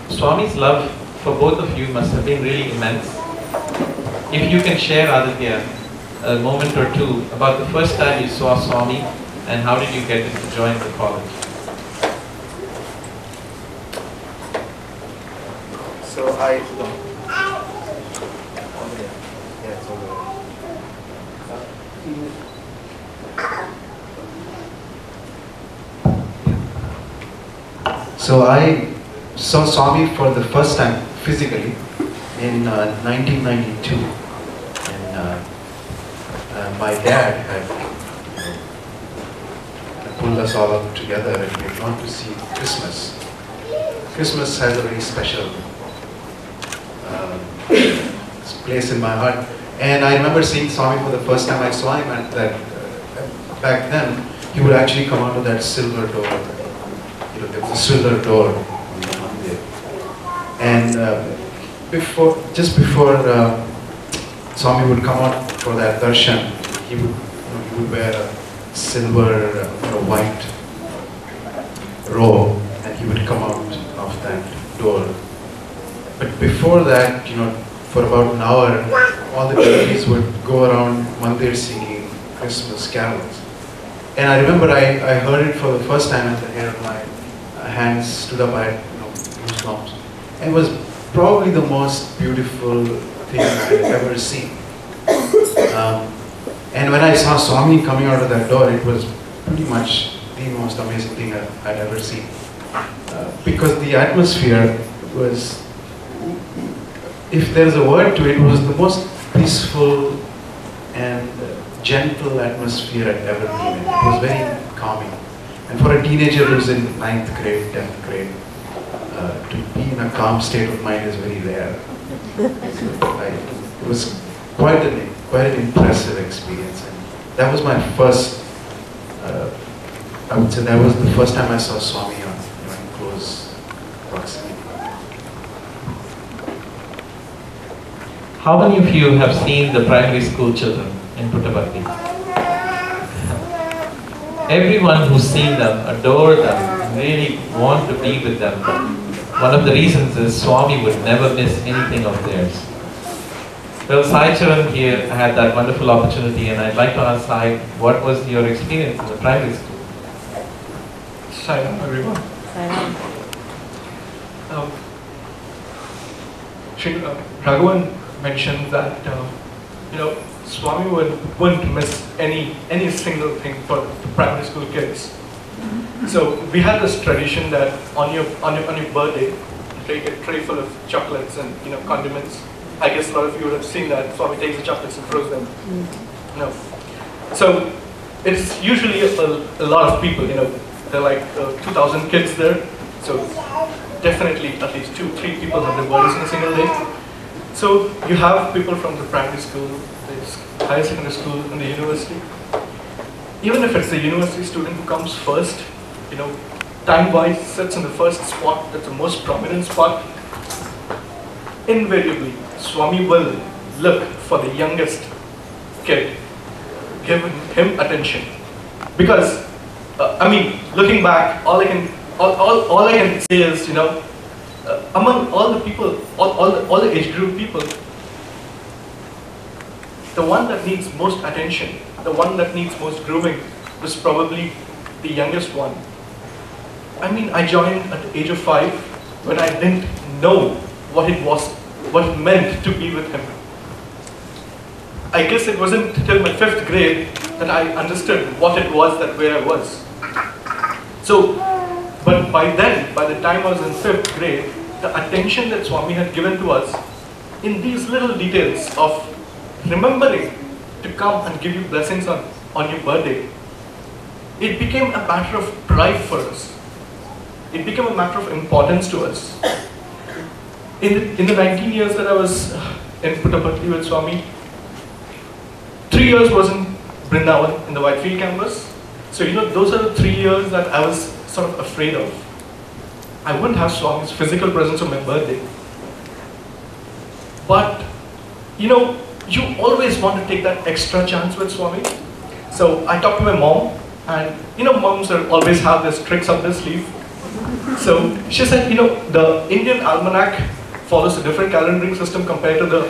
Swami's love for both of you must have been really immense. If you can share, Aditya, a moment or two about the first time you saw Swami and how did you get him to join the college? So I... Yeah, it's over there. So I saw Swami for the first time physically in 1992, and my dad had pulled us all up together and we had gone to see Christmas. Christmas has a very special place in my heart, and I remember seeing Swami for the first time. I saw him at that, back then, he would actually come out of that silver door. You know, there was a silver door on the mandir. And just before Swami would come out for that darshan, he would wear a silver, white robe, and he would come out of that door. But before that, for about an hour, all the devotees would go around mandir singing Christmas carols. And I remember I heard it for the first time at the hair of my hands stood up, I had goosebumps. And it was probably the most beautiful thing I'd ever seen. And when I saw Swami coming out of that door, it was pretty much the most amazing thing I'd ever seen. Because the atmosphere was, if there's a word to it, was the most peaceful and gentle atmosphere I'd ever been in. It was very calming. And for a teenager who's in 9th grade, 10th grade, to be in a calm state of mind is very rare. It was quite an impressive experience. And that was my first, I would say that was the first time I saw Swami in close proximity. How many of you have seen the primary school children in Puttaparthi? Everyone who's seen them adore them, really want to be with them. One of the reasons is Swami would never miss anything of theirs. Well, Sai Charan here had that wonderful opportunity, and I'd like to ask Sai, what was your experience in the primary school? Sai Ram, everyone. Sai Ram. Raghavan mentioned that Swami wouldn't miss any single thing for the primary school kids. So we had this tradition that on your birthday, you take a tray full of chocolates and condiments. I guess a lot of you would have seen that. Swami takes the chocolates and throws them. So it's usually a lot of people. There are like 2,000 kids there. So definitely at least 2-3 people have their birthdays in a single day. So you have people from the primary school, the higher secondary school, and the university. Even if it's the university student who comes first, time-wise sits in the first spot, that's the most prominent spot, invariably, Swami will look for the youngest kid, give him attention. Because, looking back, all I can say is, among all the people, all the age group people, the one that needs most attention, the one that needs most grooming, was probably the youngest one. I joined at the age of 5 when I didn't know what it meant to be with him. I guess it wasn't till my 5th grade that I understood what it was where I was. So, but by then, by the time I was in 5th grade, the attention that Swami had given to us in these little details of remembering to come and give you blessings on your birthday, it became a matter of pride for us. It became a matter of importance to us. In the 19 years that I was in Puttaparthi with Swami, 3 years was in Brindavan, in the Whitefield campus. So those are the 3 years that I was sort of afraid of. I wouldn't have Swami's physical presence on my birthday. But, you always want to take that extra chance with Swami. So I talked to my mom, And moms always have these tricks up their sleeve. So she said, the Indian almanac follows a different calendaring system compared to the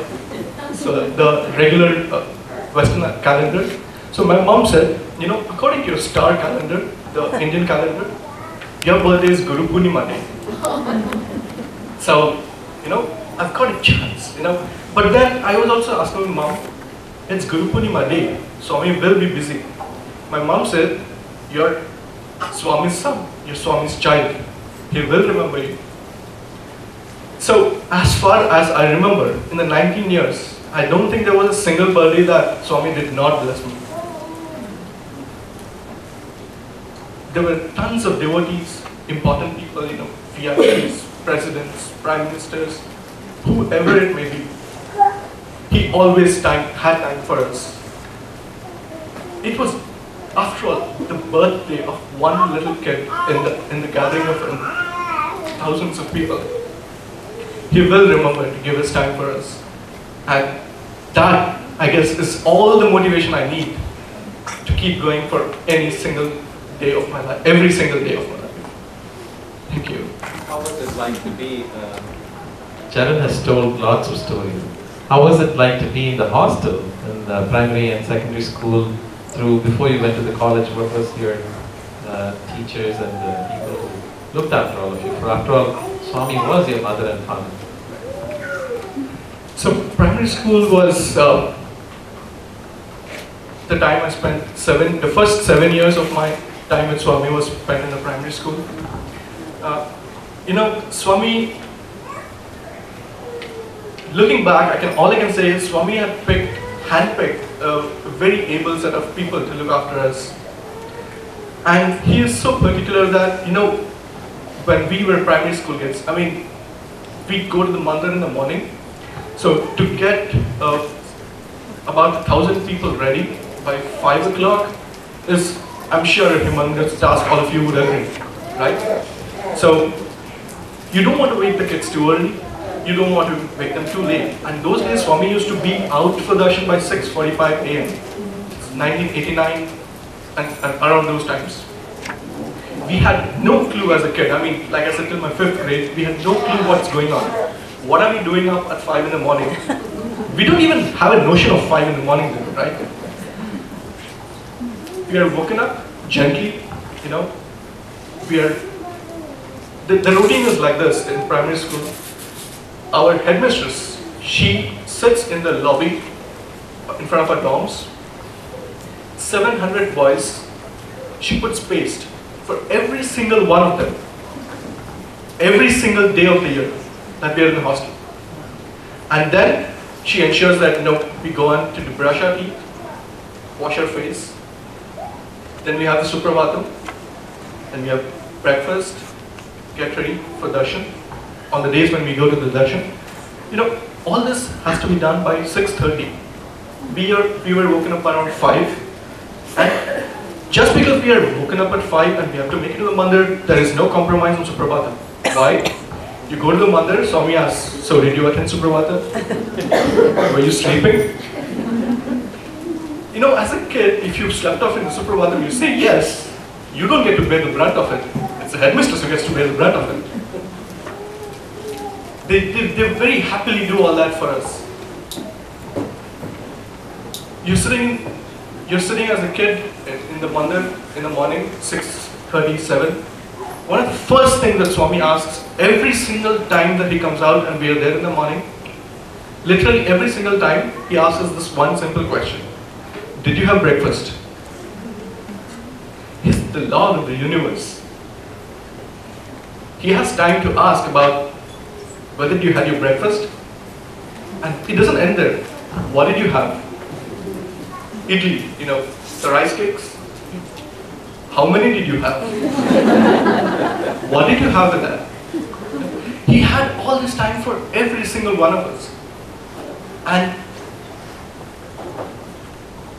regular Western calendar. So my mom said, according to your star calendar, the Indian calendar, your birthday is Guru Purnima Day. So, I've got a chance, But then I was also asking my mom, it's Guru Purnima Day, Swami will be busy. My mom said, you're Swami's son, you're Swami's child. He will remember you. So, as far as I remember, in the 19 years, I don't think there was a single birthday that Swami did not bless me. There were tons of devotees, important people, VIPs, presidents, prime ministers, whoever it may be. He always had time for us. It was, after all, the birthday of one little kid in the gathering of thousands of people. He will remember to give his time for us. And that, I guess, is all the motivation I need to keep going for any single day of my life, every single day of my life. Thank you. How was it like to be, Charan has told lots of stories. How was it like to be in the hostel, in the primary and secondary school, before you went to the college? What was your teachers and the people who looked after all of you? For after all, Swami was your mother and father. So primary school was the time I spent the first 7 years of my time with Swami was spent in the primary school. Swami, looking back, all I can say is Swami had handpicked a very able set of people to look after us. And he is so particular that, when we were primary school kids, we'd go to the mandir in the morning. So to get about 1,000 people ready by 5 o'clock is, I'm sure, a humongous task. All of you would agree, right? So you don't want to wake the kids too early. You don't want to wake them too late. And those days, Swami used to be out for darshan by 6:45 a.m. 1989 and around those times. We had no clue as a kid. Like I said, till my 5th grade, we had no clue what's going on. What are we doing up at 5 in the morning? We don't even have a notion of 5 in the morning then, right? We are woken up gently, the routine is like this in primary school. Our headmistress, she sits in the lobby in front of our dorms. 700 boys, she puts paste for every single one of them. Every single day of the year that we are in the hostel. And then she ensures that we go on to brush our teeth, wash our face. Then we have the Suprabhatam. Then we have breakfast, get ready for darshan. On the days when we go to the darshan, all this has to be done by 6:30. We were woken up around 5. And just because we are woken up at 5 and we have to make it to the mandir, there is no compromise on Suprabhatam. Why? You go to the mandir, Swami asks, so did you attend Suprabhatam? Were you sleeping? As a kid, if you slept off in the Suprabhatam, you say yes. You don't get to bear the brunt of it. It's the headmistress who gets to bear the brunt of it. They very happily do all that for us. You're sitting as a kid in the mandir in the morning, 6:37. One of the first things that Swami asks every single time that he comes out and we are there in the morning, literally every single time, he asks us this one simple question. Did you have breakfast? He's the Lord of the universe. He has time to ask about whether you had your breakfast. And it doesn't end there. What did you have? Idli, the rice cakes. How many did you have? What did you have with that? He had all this time for every single one of us. And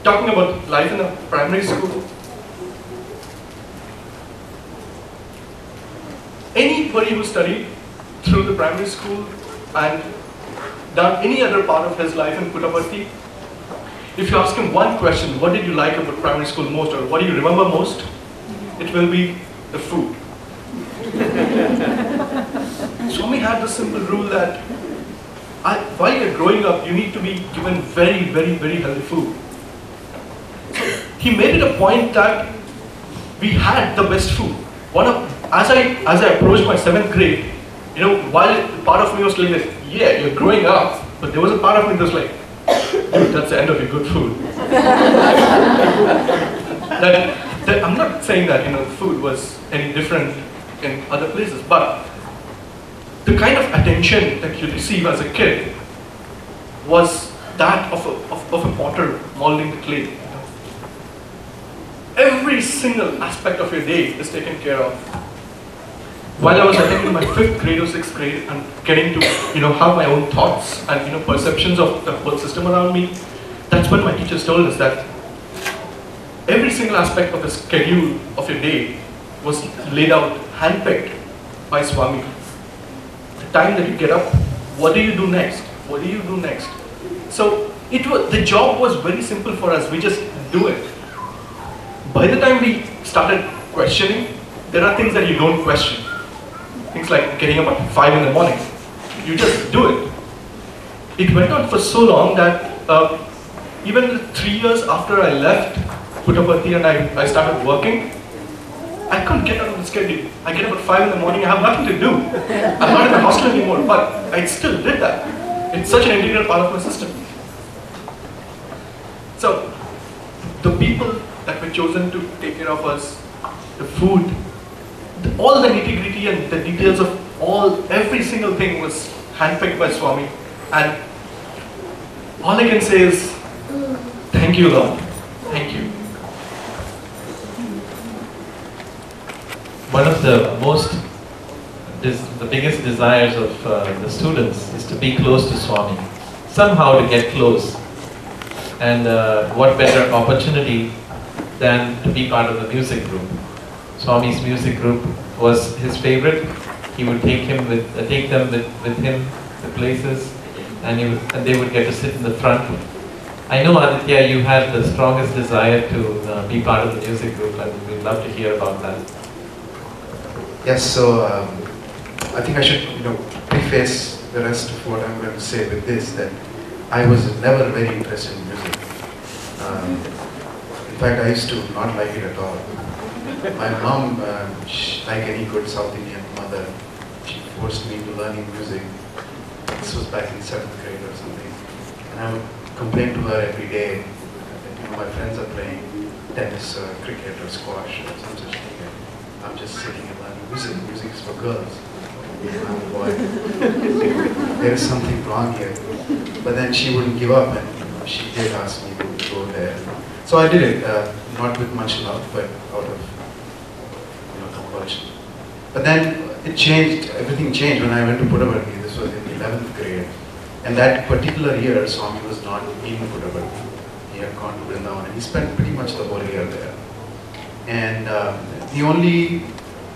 talking about life in a primary school, anybody who studied through the primary school and done any other part of his life in Puttaparthi, if you ask him one question, what did you like about primary school most, or what do you remember most? It will be the food. Swami had the simple rule that while you're growing up, you need to be given very, very, very healthy food. He made it a point that we had the best food. As I approached my 7th grade, while part of me was like, yeah, you're growing up, but there was a part of me that was like, dude, that's the end of your good food. I'm not saying that food was any different in other places, but the kind of attention that you receive as a kid was that of a potter molding the clay. Every single aspect of your day is taken care of. While I was attending my 5th grade or 6th grade and getting to have my own thoughts and perceptions of the whole system around me, that's when my teachers told us that every single aspect of the schedule of your day was laid out, handpicked by Swami. The time that you get up, what do you do next? What do you do next? So the job was very simple for us. We just do it. By the time we started questioning, there are things that you don't question. Things like getting up at 5 in the morning. You just do it. It went on for so long that even 3 years after I left Puttaparthi and I started working, I couldn't get out of the schedule. I get up at 5 in the morning, I have nothing to do. I'm not in the hostel anymore, but I still did that. It's such an integral part of my system. So, the people that were chosen to take care of us, the food, all the nitty-gritty and the details of every single thing was handpicked by Swami. And all I can say is, thank you, Lord. Thank you. One of the biggest desires of the students is to be close to Swami, somehow to get close. And what better opportunity than to be part of the music group. Swami's music group was his favorite. He would take them with him to places, and they would get to sit in the front. I know, Aditya, you had the strongest desire to be part of the music group, and we'd love to hear about that. Yes, so I think I should preface the rest of what I'm going to say with this, that I was never very interested in music. In fact, I used to not like it at all. My mom, like any good South Indian mother, she forced me to learning music. This was back in 7th grade or something. And I would complain to her every day that my friends are playing tennis or cricket or squash or some such thing. And I'm just sitting and learning music. Music is for girls. I'm a boy. There is something wrong here. But then she wouldn't give up, and she did ask me to go there. So I did it, not with much love, but out of compulsion. But then it changed, everything changed when I went to Puttaparthi. This was in 11th grade. And that particular year, Swami was not in Puttaparthi. He had gone to Vrindavan, and he spent pretty much the whole year there. And the only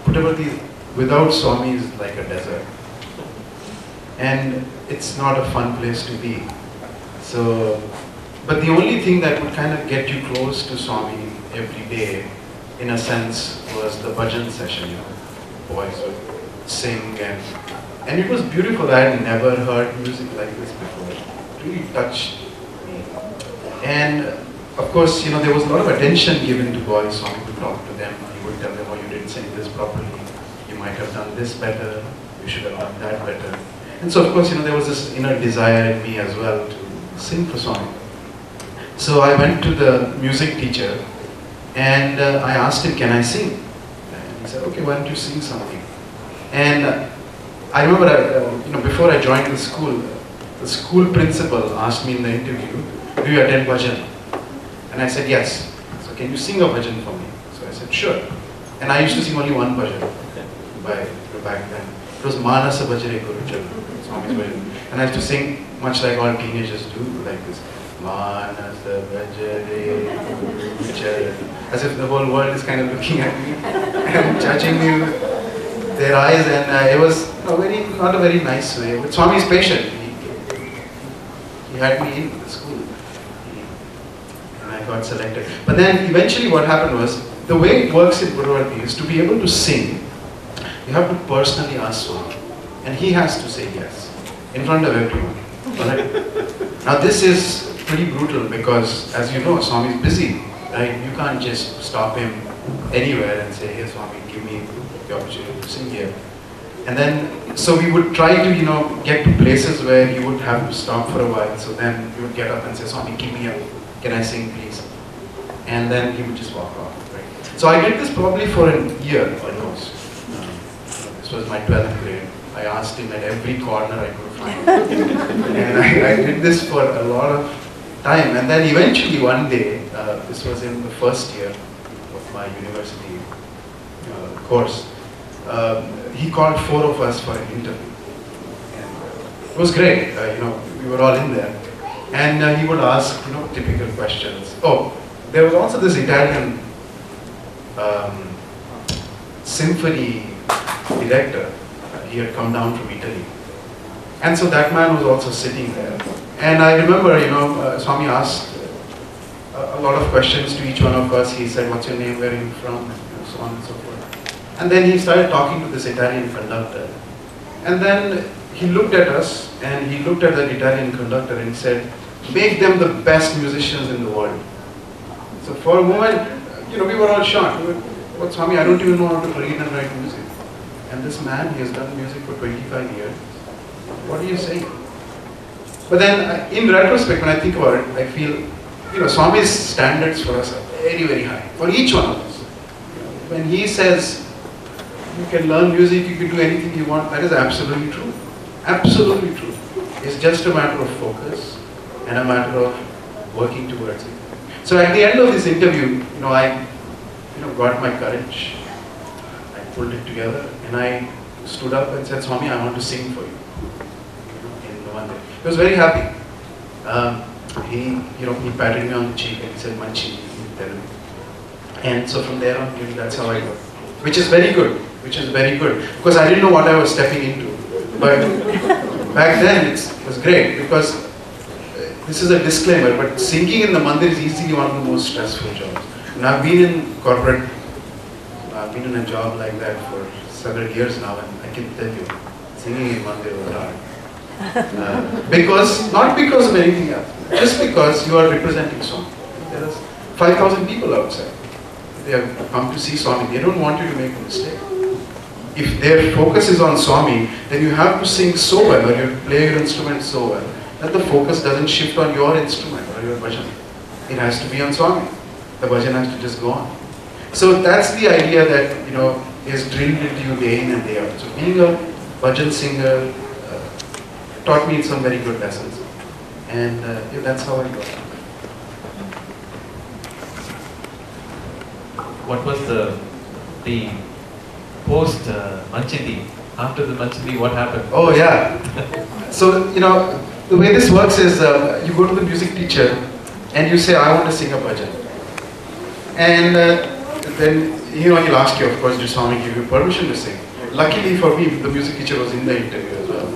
Puttaparthi without Swami is like a desert. And it's not a fun place to be. So, but the only thing that would kind of get you close to Swami every day, in a sense, was the bhajan session. Boys would sing, and it was beautiful. I had never heard music like this before. It really touched me. And of course, there was a lot of attention given to boys. Swami would talk to them. He would tell them, "Oh, you didn't sing this properly. You might have done this better. You should have done that better." And so, of course, there was this inner desire in me as well to sing for Swami. So I went to the music teacher, and I asked him, "Can I sing?" And he said, "Okay, why don't you sing something?" And I remember, before I joined the school principal asked me in the interview, "Do you attend bhajan?" And I said, "Yes." "So can you sing a bhajan for me?" So I said, "Sure." And I used to sing only one bhajan back then. It was Mahasamadhi, Swami's bhajan. And I used to sing much like all teenagers do, like this. As if the whole world is kind of looking at me and judging me with their eyes, and it was not a very nice way. But Swami is patient. He had me in the school. I got selected. But then eventually what happened was, the way it works in Koduru is to be able to sing, you have to personally ask Swami. And he has to say yes, in front of everyone. Alright? Now this is pretty brutal because, as you know, Swami is busy. Right? You can't just stop him anywhere and say, hey Swami, give me the opportunity to sing here. And then, so we would try to, you know, get to places where he would have to stop for a while. So then he would get up and say, Swami, give me a, can I sing please? And then he would just walk off. Right? So I did this probably for a year almost. This was my 12th grade. I asked him at every corner I could find. And I did this for a lot of time. And then eventually one day, this was in the first year of my university course, he called 4 of us for an interview. And it was great, you know, we were all in there. And he would ask, you know, typical questions. Oh, there was also this Italian symphony director. He had come down from Italy. And so that man was also sitting there. And I remember, you know, Swami asked a lot of questions to each one of us. He said, what's your name, where are you from, and so on and so forth. And then he started talking to this Italian conductor. And then he looked at us, and he looked at that Italian conductor and he said, make them the best musicians in the world. So for a moment, you know, we were all shocked. We were, what, Swami, I don't even know how to read and write music. And this man, he has done music for 25 years. What are you saying? But then, in retrospect, when I think about it, I feel, you know, Swami's standards for us are very, very high. For each one of us. When he says, you can learn music, you can do anything you want, that is absolutely true. Absolutely true. It's just a matter of focus and a matter of working towards it. So at the end of this interview, you know, I got my courage. I pulled it together and I stood up and said, Swami, I want to sing for you. In the one day. He was very happy. He patted me on the cheek and he said, Manchi, tell me. And so from there on, really, that's how I got. Which is very good. Which is very good. Because I didn't know what I was stepping into. But back then, it was great because this is a disclaimer, but singing in the mandir is easily one of the most stressful jobs. And I've been in corporate, I've been in a job like that for several years now, and I can tell you, singing in mandir was hard. Not because of anything else, just because you are representing Swami. There are 5,000 people outside. They have come to see Swami. They don't want you to make a mistake. If their focus is on Swami, then you have to sing so well, or you play your instrument so well, that the focus doesn't shift on your instrument or your bhajan. It has to be on Swami. The bhajan has to just go on. So that's the idea that, you know, is drilled into you day in and day out. So being a bhajan singer taught me some very good lessons. And yeah, that's how I got it. What was the post Manchindi? After the Manchindi, what happened? Oh yeah. So, you know, the way this works is you go to the music teacher and you say, I want to sing a bhajan. And then, you know, he'll ask you, of course, did Swami give you permission to sing? Luckily for me, the music teacher was in the interview as well.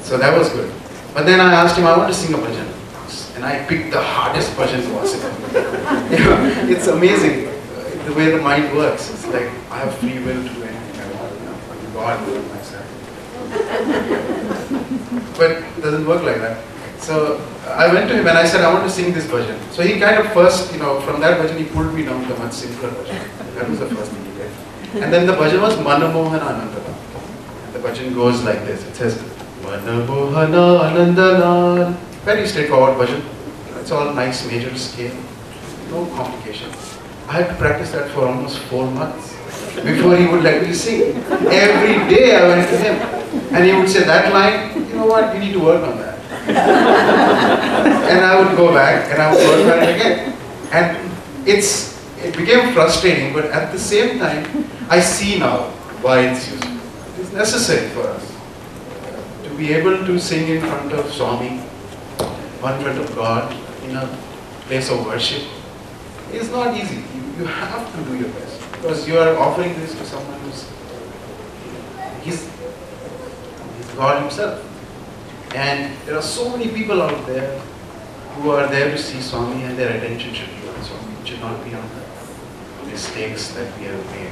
So that was good. But then I asked him, I want to sing a bhajan. And I picked the hardest bhajan possible. You know, it's amazing the way the mind works. It's like, I have free will to do anything I want. You know, God will myself. But it doesn't work like that. So I went to him and I said, I want to sing this bhajan. So he kind of first, you know, from that bhajan he pulled me down to a much simpler bhajan. That was the first thing he did. And then the bhajan was Manamohana Anandana. And the bhajan goes like this. It says, Manamohana Anandana. Very straightforward bhajan. It's all nice major scale. No complications. I had to practice that for almost 4 months before he would let me sing. Every day I went to him and he would say, that line, you know what, you need to work on that. And I would go back and I would work on it again. And it became frustrating, but at the same time, I see now why it's useful. It's necessary for us to be able to sing in front of Swami, in front of God, in a place of worship. It's not easy. You have to do your best because you are offering this to someone who's he's God himself. And there are so many people out there who are there to see Swami and their attention should be on Swami. It should not be on the mistakes that we have made.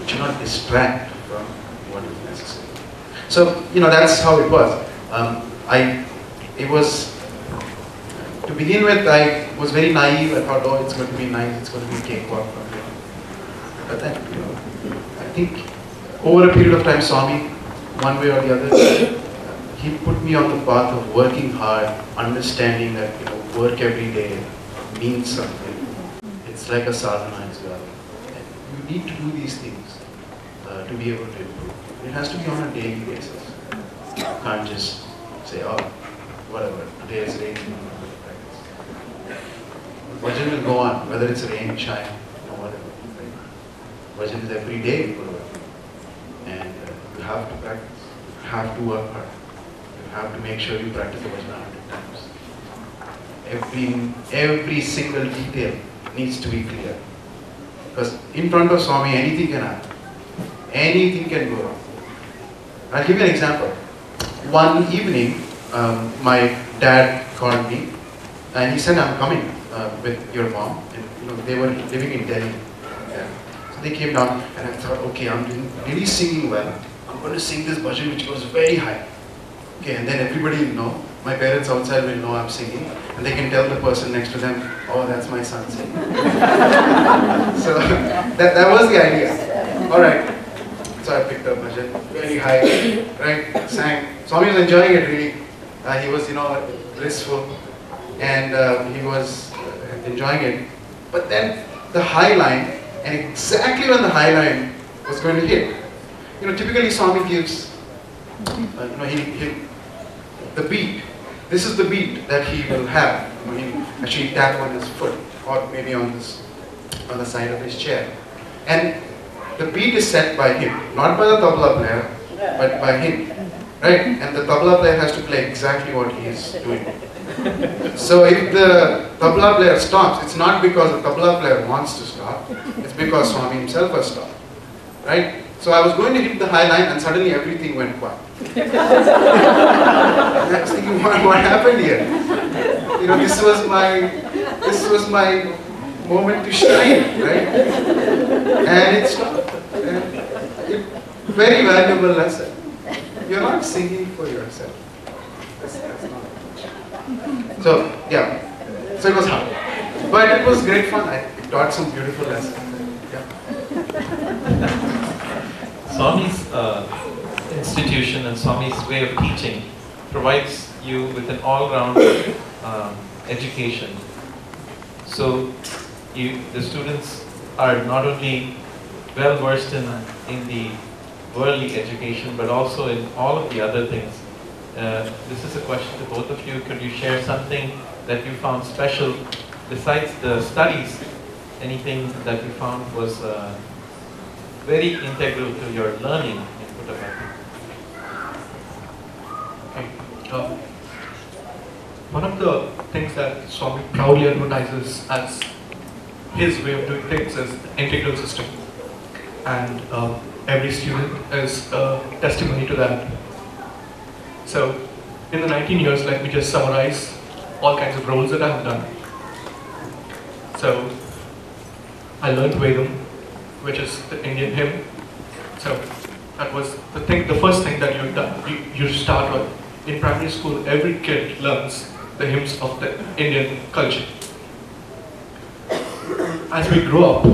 It should not distract from what is necessary. So, that's how it was. To begin with, I was very naive. I thought, oh, it's going to be nice, it's going to be cakewalk from here. But then, I think over a period of time, Swami, one way or the other, he put me on the path of working hard, understanding that work every day means something. It's like a sadhana as well. And you need to do these things to be able to improve. It has to be on a daily basis. You can't just say, oh, whatever, today is raining, I'm not going to practice. Bhajan will go on, whether it's rain, shine, or whatever. Right? Bhajan is every day for work. And you have to practice. You have to work hard. You have to make sure you practice the bhajan 100 times. Every single detail needs to be clear. Because in front of Swami, anything can happen. Anything can go wrong. I'll give you an example. One evening, my dad called me and he said, I'm coming with your mom. And, they were living in Delhi. Yeah. So they came down and I thought, okay, I'm really singing well. I'm going to sing this bhajan which goes very high. Okay, and then everybody will know. My parents outside will know I'm singing. And they can tell the person next to them, oh, that's my son singing. So that was the idea. Alright. So I picked up bhajan, very high, right, sang. Swami was enjoying it really. He was, blissful, and he was enjoying it. But then the high line, and exactly when the high line was going to hit, typically Swami gives, the beat. This is the beat that he will have. He actually tap on his foot, or maybe on the side of his chair, and the beat is set by him, not by the tabla player, but by him, right? And the tabla player has to play exactly what he is doing. So if the tabla player stops, it's not because the tabla player wants to stop, it's because Swami himself has stopped, right? So I was going to hit the high line and suddenly everything went quiet. And I was thinking, what happened here? This was my moment to shine, right? And it stopped. Very valuable lesson. You're not singing for yourself. That's not. So, yeah. So it was hard. But it was great fun. I taught some beautiful lessons. Yeah. Swami's institution and Swami's way of teaching provides you with an all-round education. So the students are not only well versed in the worldly education, but also in all of the other things. This is a question to both of you. Could you share something that you found special besides the studies? Anything that you found was very integral to your learning in Puttaparthi? Okay. One of the things that Swami proudly advertises as his way of doing things is the integral system. And every student is a testimony to that. So, in the 19 years, let me just summarize all kinds of roles that I have done. So, I learned Vedam, which is the Indian hymn. So, that was the first thing that you start with. In primary school, every kid learns the hymns of the Indian culture. As we grow up,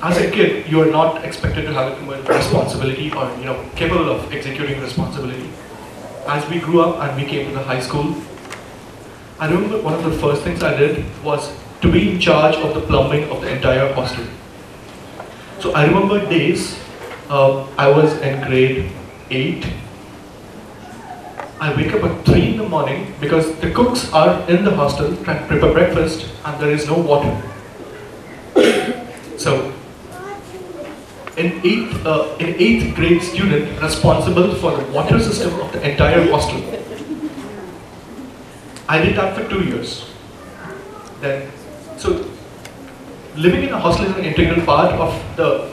as a kid, you are not expected to have a responsibility or capable of executing responsibility. As we grew up and we came to the high school, I remember one of the first things I did was to be in charge of the plumbing of the entire hostel. So I remember days, I was in grade 8. I wake up at 3 in the morning because the cooks are in the hostel trying to prepare breakfast and there is no water. So, an 8th grade student responsible for the water system of the entire hostel. I did that for 2 years. Then, so living in a hostel is an integral part of the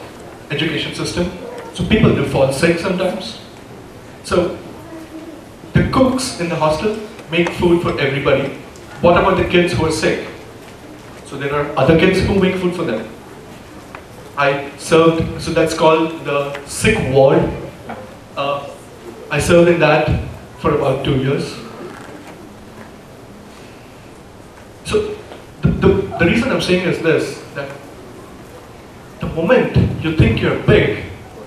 education system. So people do fall sick sometimes. So the cooks in the hostel make food for everybody. What about the kids who are sick? So there are other kids who make food for them. I served, so that's called the sick ward. I served in that for about 2 years. So the reason I'm saying is this, that the moment you think you're big,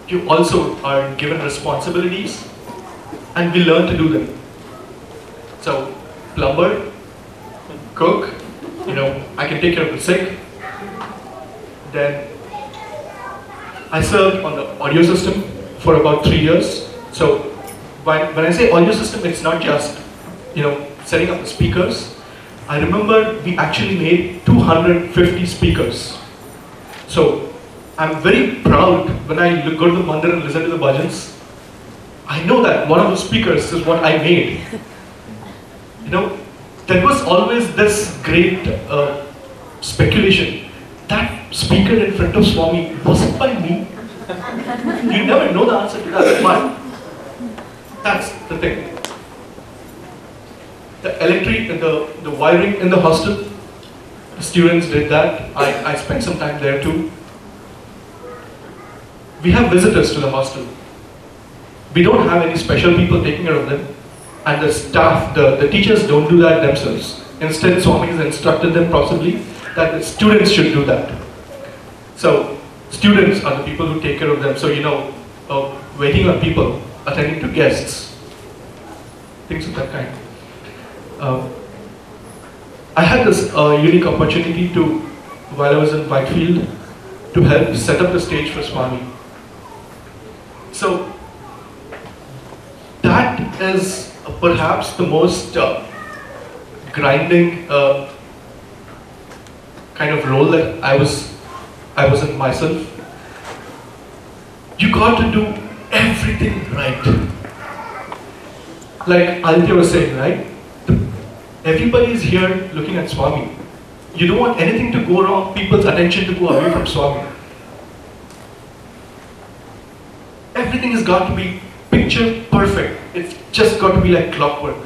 you also are given responsibilities, and we learn to do them. So, plumber, cook, I can take care of the sick. Then I served on the audio system for about 3 years. So when I say audio system, it's not just setting up the speakers. I remember we actually made 250 speakers. So I'm very proud when I go to the mandir and listen to the bhajans. I know that one of the speakers is what I made. There was always this great speculation. That speaker in front of Swami, was it by me? You never know the answer to that, but that's the thing. The electric and the wiring in the hostel, the students did that. I spent some time there too. We have visitors to the hostel. We don't have any special people taking care of them. And the staff, the teachers don't do that themselves. Instead, Swami has instructed them possibly that the students should do that. So, students are the people who take care of them. So, waiting on people, attending to guests, things of that kind. I had this unique opportunity to, while I was in Whitefield, to help set up the stage for Swami. So, that is perhaps the most grinding kind of role that I was in myself. You got to do everything right. Like Aditya was saying, right? Everybody is here looking at Swami. You don't want anything to go wrong, people's attention to go away from Swami. Everything has got to be picture perfect. It's just got to be like clockwork.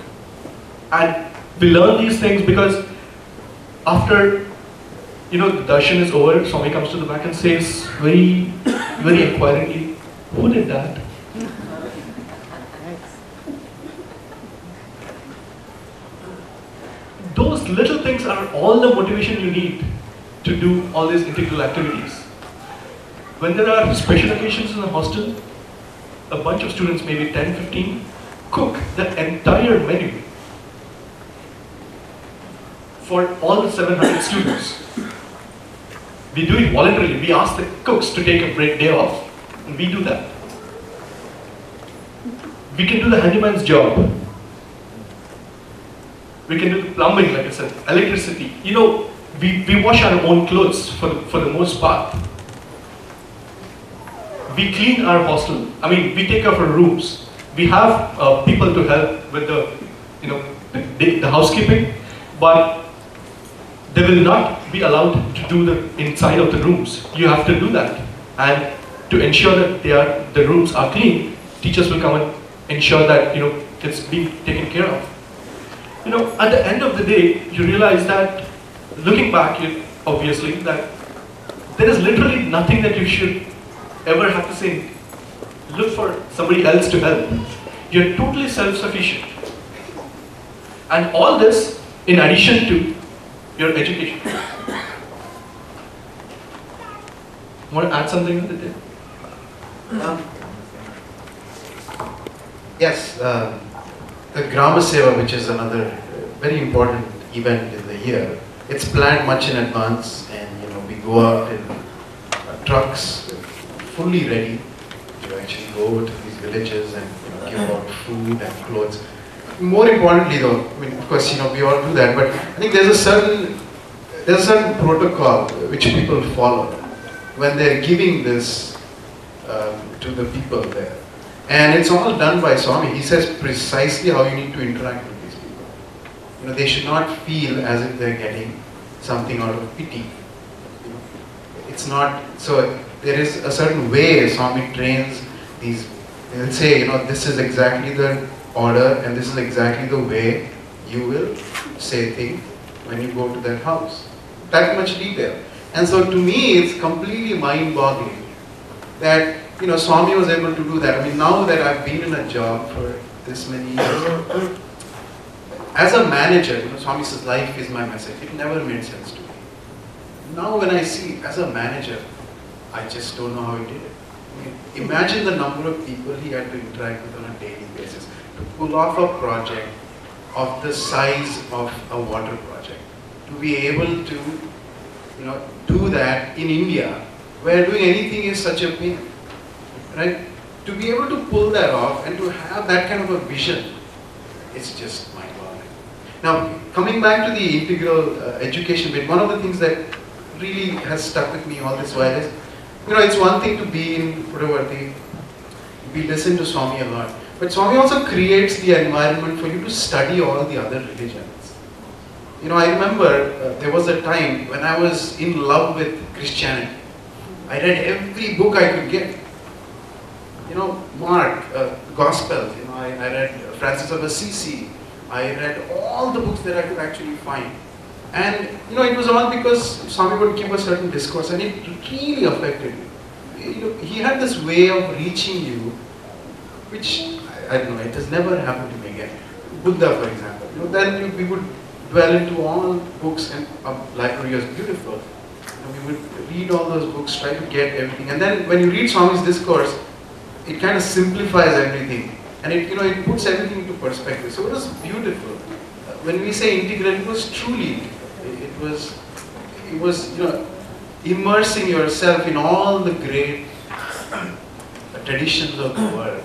And we learn these things because after the darshan is over, Swami comes to the back and says very, very inquiringly, who did that? Those little things are all the motivation you need to do all these integral activities. When there are special occasions in the hostel, a bunch of students, maybe 10, 15, cook the entire menu for all the 700 students. We do it voluntarily. We ask the cooks to take a break day off, and we do that. We can do the handyman's job. We can do the plumbing, like I said, electricity. We wash our own clothes for the most part. We clean our hostel. We take care of our rooms. We have people to help with the housekeeping, but they will not be allowed to do the inside of the rooms. You have to do that, and to ensure that the rooms are clean, teachers will come and ensure that it's being taken care of. At the end of the day, you realize that, looking back, obviously, that there is literally nothing that you should ever have to say, look for somebody else to help. You're totally self-sufficient. And all this in addition to your education. Want to add something, Aditya? Yes, the Grama Seva, which is another very important event in the year, it's planned much in advance, and we go out in trucks fully ready to actually go to these villages and give out food and clothes. More importantly though, of course we all do that, but I think there's a certain protocol which people follow when they're giving this to the people there. And it's all done by Swami. He says precisely how you need to interact with these people. They should not feel as if they're getting something out of pity. It's not, so there is a certain way Swami trains these. He'll say, this is exactly the order and this is exactly the way you will say things when you go to that house. that much detail. And so to me, it's completely mind-boggling that, you know, Swami was able to do that. I mean, now that I've been in a job for this many years, as a manager, you know, Swami says, life is my message. It never made sense to me. Now when I see, as a manager, I just don't know how he did it. I mean, imagine the number of people he had to interact with on a daily basis to pull off a project of the size of a water project. To be able to, you know, do that in India, where doing anything is such a pain, right? To be able to pull that off and to have that kind of a vision, it's just mind-boggling. Now, coming back to the integral education bit, one of the things that really has stuck with me all this while is, you know, it's one thing to be in Puttavarthi, we listen to Swami a lot, but Swami also creates the environment for you to study all the other religions. You know, I remember there was a time when I was in love with Christianity. I read every book I could get. You know, Mark, Gospels, you know, I read Francis of Assisi. I read all the books that I could actually find. And, you know, it was all because Swami would give a certain discourse and it really affected me. You know, he had this way of reaching you, which, I don't know, it has never happened to me again. Buddha, for example. You know, then we would dwell into all books, and our library was beautiful. You know, we would read all those books, try to get everything. And then when you read Swami's discourse, it kind of simplifies everything. And it, you know, it puts everything into perspective. So it was beautiful. When we say integral, it was truly, it was, you know, immersing yourself in all the great traditions of the world.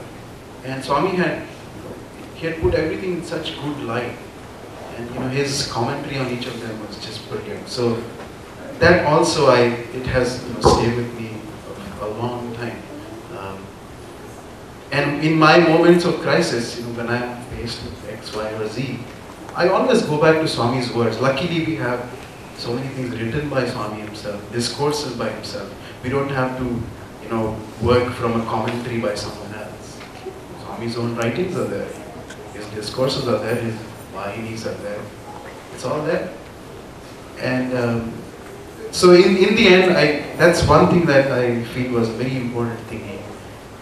And Swami had put everything in such good light. And, you know, his commentary on each of them was just brilliant. So that also, it has, you know, stayed with me a long time. And in my moments of crisis, you know, when I'm faced with X, Y, or Z, I always go back to Swami's words. Luckily, we have so many things written by Swami himself, discourses by himself. We don't have to, you know, work from a commentary by someone else. Swami's own writings are there. His discourses are there. His vahinis are there. It's all there. And so in the end, that's one thing that I feel was a very important thing.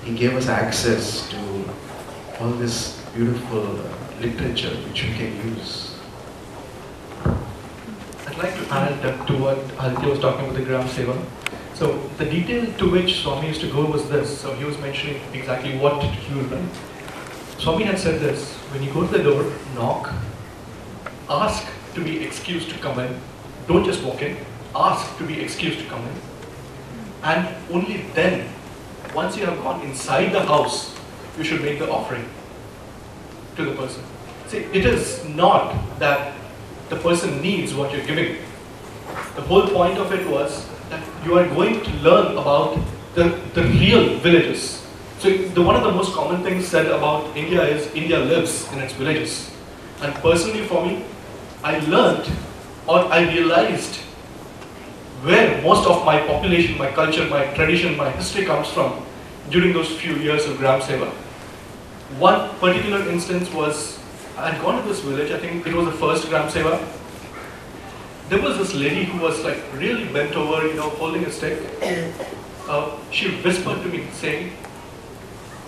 He gave us access to all this beautiful literature which we can use. I'd like to add to what Aditya was talking about the Gram Seva. So the detail to which Swami used to go was this. So he was mentioning exactly what he would write. Swami had said this: when you go to the door, knock, ask to be excused to come in. Don't just walk in, ask to be excused to come in. And only then, once you have gone inside the house, you should make the offering to the person. See, it is not that the person needs what you're giving. The whole point of it was that you are going to learn about the real villages. So one of the most common things said about India is India lives in its villages. And personally for me, I learned, or I realized where most of my population, my culture, my tradition, my history comes from during those few years of Gram Seva. One particular instance was, I had gone to this village, I think it was the first Gram Seva. There was this lady who was like really bent over, you know, holding a stick. She whispered to me saying,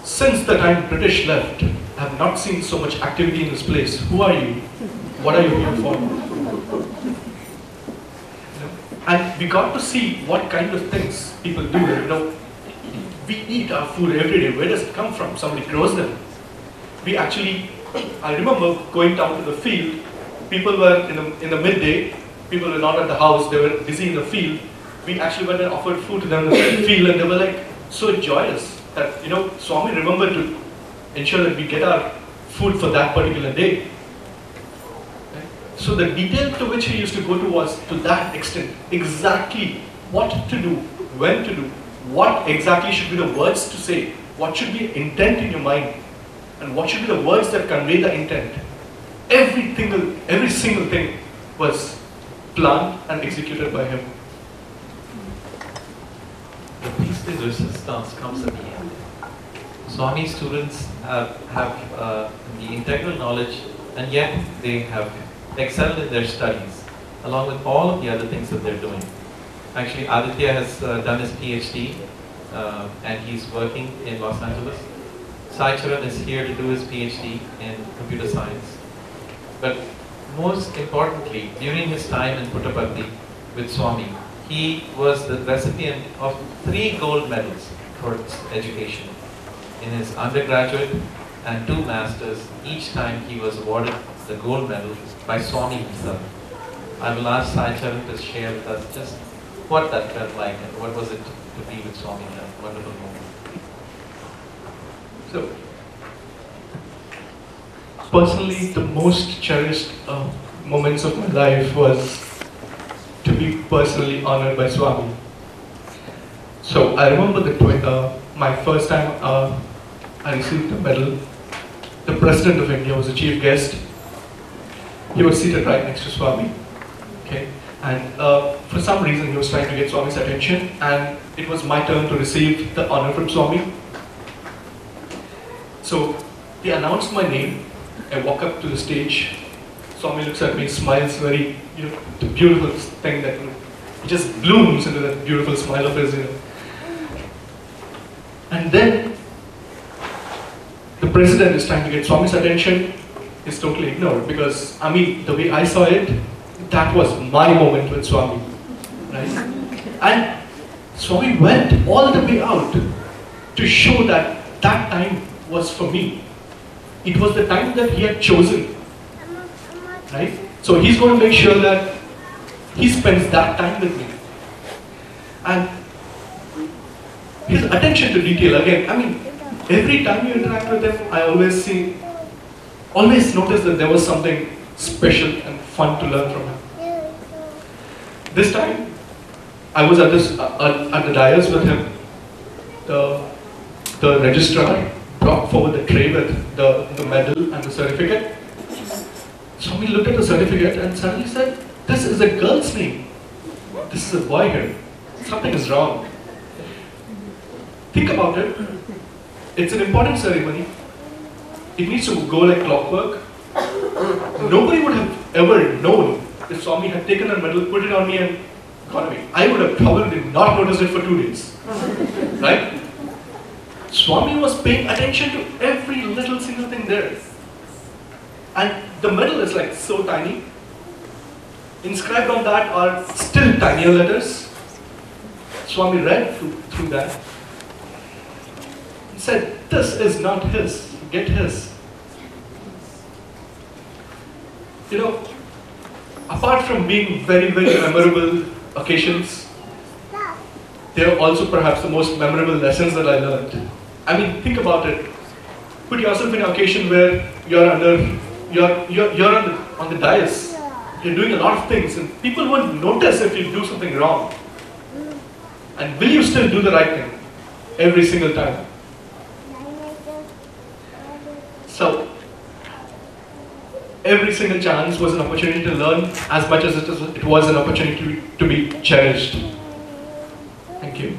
"Since the time British left, I have not seen so much activity in this place. Who are you? What are you here for?" And we got to see what kind of things people do. You know, we eat our food every day. Where does it come from? Somebody grows them. We actually, I remember going down to the field. People were in the midday. People were not at the house. They were busy in the field. We actually went and offered food to them in the field, and they were like so joyous that, you know, Swami remembered to ensure that we get our food for that particular day. So the detail to which he used to go to was to that extent, exactly what to do, when to do, what exactly should be the words to say, what should be intent in your mind, and what should be the words that convey the intent. Every single thing was planned and executed by him. The peaceful resistance comes at the end. Swami students have the integral knowledge, and yet they have excelled in their studies. along with all of the other things that they're doing. Actually, Aditya has done his PhD and he's working in Los Angeles. Sai Charan is here to do his PhD in computer science. But most importantly, during his time in Puttaparthi with Swami, he was the recipient of 3 gold medals for his education. In his undergraduate and 2 masters, each time he was awarded the gold medal by Swami himself. I will ask Sai Charan to share with us just what that felt like and what was it to be with Swami in that wonderful moment. So, personally, the most cherished moments of my life was to be personally honored by Swami. So, I remember my first time I received a medal. The President of India was the chief guest. He was seated right next to Swami. Okay. And for some reason he was trying to get Swami's attention, and it was my turn to receive the honor from Swami. So he announced my name. I walk up to the stage. Swami looks at me, smiles very, the beautiful thing that he just blooms into that beautiful smile of his. And then the president is trying to get Swami's attention. Is totally ignored, because the way I saw it, that was my moment with Swami, right? And Swami went all the way out to show that that time was for me. It was the time that he had chosen, right? So he's going to make sure that he spends that time with me. And his attention to detail, again, every time you interact with him, I always notice that there was something special and fun to learn from him. This time, I was at the dais with him. The registrar brought forward the tray with the medal and the certificate. Swami looked at the certificate and suddenly said, "This is a girl's name. This is a boy here. Something is wrong." Think about it. It's an important ceremony. It needs to go like clockwork. Nobody would have ever known if Swami had taken a medal, put it on me and gone away. I would have probably not noticed it for 2 days. Right? Swami was paying attention to every little single thing there. And the medal is like so tiny. Inscribed on that are still tinier letters. Swami read through that. He said, "This is not his. Get his." Apart from being very, very memorable occasions, they are also perhaps the most memorable lessons that I learned. Think about it. Put yourself in an occasion where you're on the dais. You're doing a lot of things, and people won't notice if you do something wrong. And will you still do the right thing every single time? So, every single chance was an opportunity to learn as much as it was an opportunity to be cherished. Thank you.